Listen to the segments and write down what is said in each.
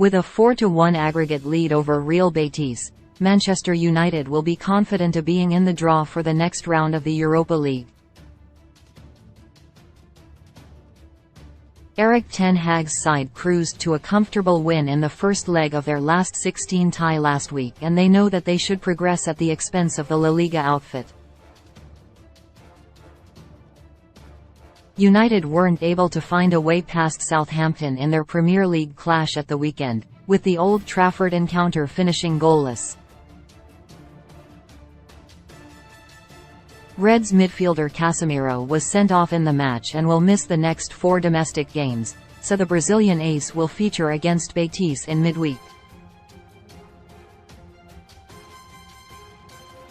With a 4-1 aggregate lead over Real Betis, Manchester United will be confident of being in the draw for the next round of the Europa League. Erik ten Hag's side cruised to a comfortable win in the first leg of their last 16 tie last week, and they know that they should progress at the expense of the La Liga outfit. United weren't able to find a way past Southampton in their Premier League clash at the weekend, with the Old Trafford encounter finishing goalless. Reds midfielder Casemiro was sent off in the match and will miss the next 4 domestic games, so the Brazilian ace will feature against Betis in midweek.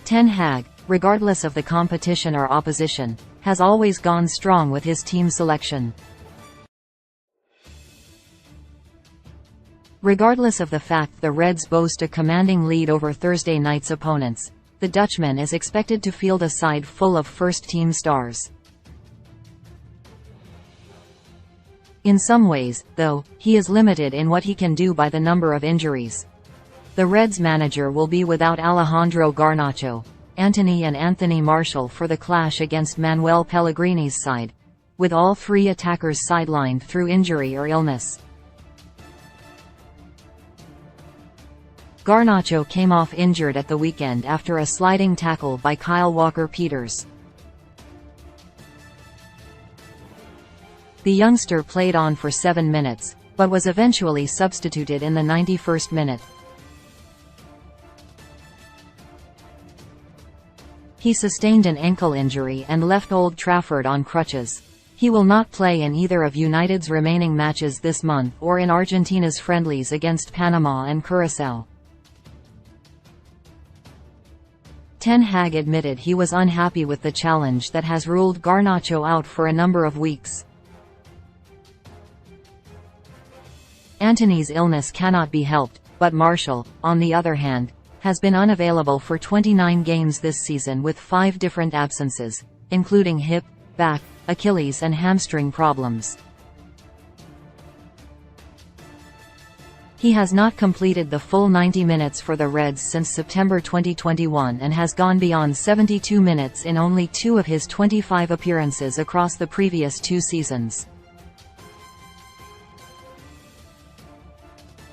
Ten Hag, regardless of the competition or opposition, has always gone strong with his team selection. Regardless of the fact the Reds boast a commanding lead over Thursday night's opponents, the Dutchman is expected to field a side full of first-team stars. In some ways, though, he is limited in what he can do by the number of injuries. The Reds manager will be without Alejandro Garnacho, Antony and Anthony Martial for the clash against Manuel Pellegrini's side, with all 3 attackers sidelined through injury or illness. Garnacho came off injured at the weekend after a sliding tackle by Kyle Walker-Peters. The youngster played on for 7 minutes, but was eventually substituted in the 91st minute. He sustained an ankle injury and left Old Trafford on crutches. He will not play in either of United's remaining matches this month or in Argentina's friendlies against Panama and Curaçao. Ten Hag admitted he was unhappy with the challenge that has ruled Garnacho out for a number of weeks. Antony's illness cannot be helped, but Martial, on the other hand, has been unavailable for 29 games this season with 5 different absences, including hip, back, Achilles and hamstring problems. He has not completed the full 90 minutes for the Reds since September 2021 and has gone beyond 72 minutes in only 2 of his 25 appearances across the previous 2 seasons.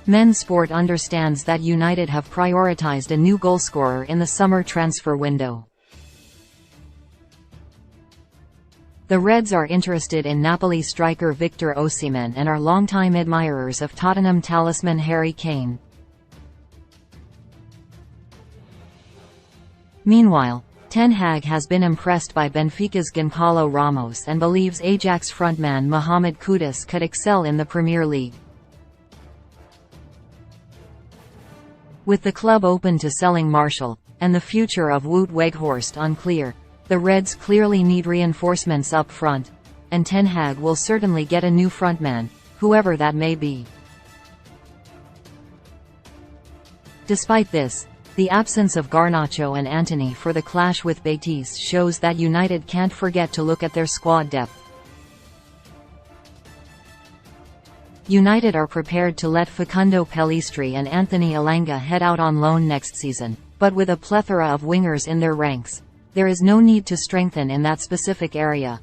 Men Sport understands that United have prioritized a new goalscorer in the summer transfer window. The Reds are interested in Napoli striker Victor Osimhen and are longtime admirers of Tottenham talisman Harry Kane. Meanwhile, Ten Hag has been impressed by Benfica's Gonçalo Ramos and believes Ajax frontman Mohamed Kudus could excel in the Premier League. With the club open to selling Martial, and the future of Wout Weghorst unclear, the Reds clearly need reinforcements up front, and Ten Hag will certainly get a new frontman, whoever that may be. Despite this, the absence of Garnacho and Antony for the clash with Betis shows that United can't forget to look at their squad depth. United are prepared to let Facundo Pellistri and Anthony Elanga head out on loan next season, but with a plethora of wingers in their ranks, there is no need to strengthen in that specific area.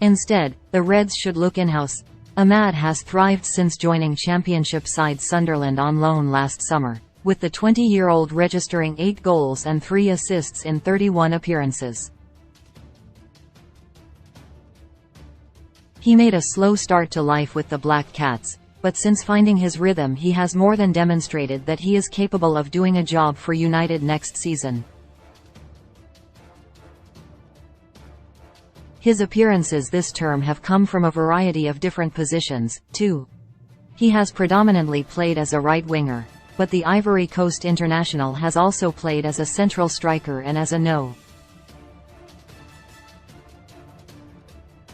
Instead, the Reds should look in-house. Ahmad has thrived since joining Championship side Sunderland on loan last summer, with the 20-year-old registering 8 goals and 3 assists in 31 appearances. He made a slow start to life with the Black Cats, but since finding his rhythm he has more than demonstrated that he is capable of doing a job for United next season. His appearances this term have come from a variety of different positions, too. He has predominantly played as a right winger, but the Ivory Coast international has also played as a central striker and as a no.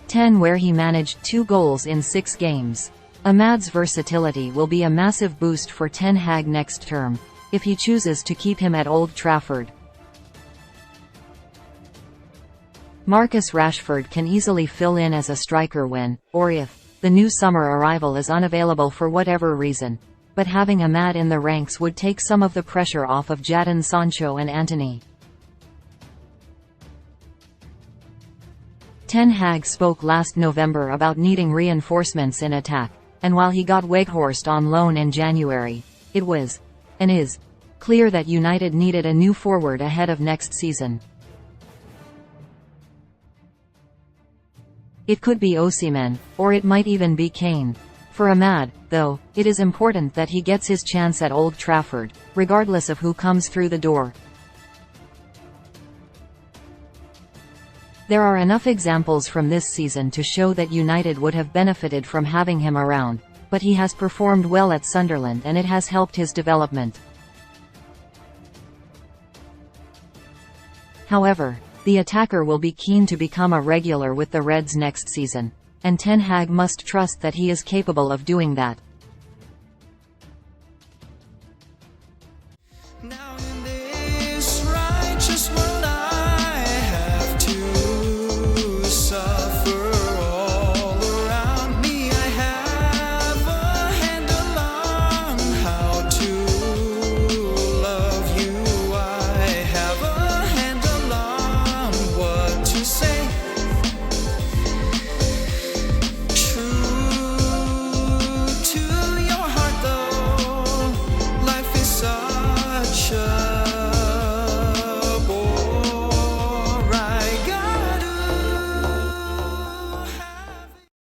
10 where he managed 2 goals in 6 games. Ahmad's versatility will be a massive boost for Ten Hag next term, if he chooses to keep him at Old Trafford. Marcus Rashford can easily fill in as a striker when, or if, The new summer arrival is unavailable for whatever reason, but having Ahmad in the ranks would take some of the pressure off of Jadon Sancho and Antony. Ten Hag spoke last November about needing reinforcements in attack, and while he got Weghorst on loan in January, it was, and is, clear that United needed a new forward ahead of next season. It could be Osimhen, or it might even be Kane. For Ahmad, though, it is important that he gets his chance at Old Trafford, regardless of who comes through the door. There are enough examples from this season to show that United would have benefited from having him around, but he has performed well at Sunderland and it has helped his development. However, the attacker will be keen to become a regular with the Reds next season, and Ten Hag must trust that he is capable of doing that.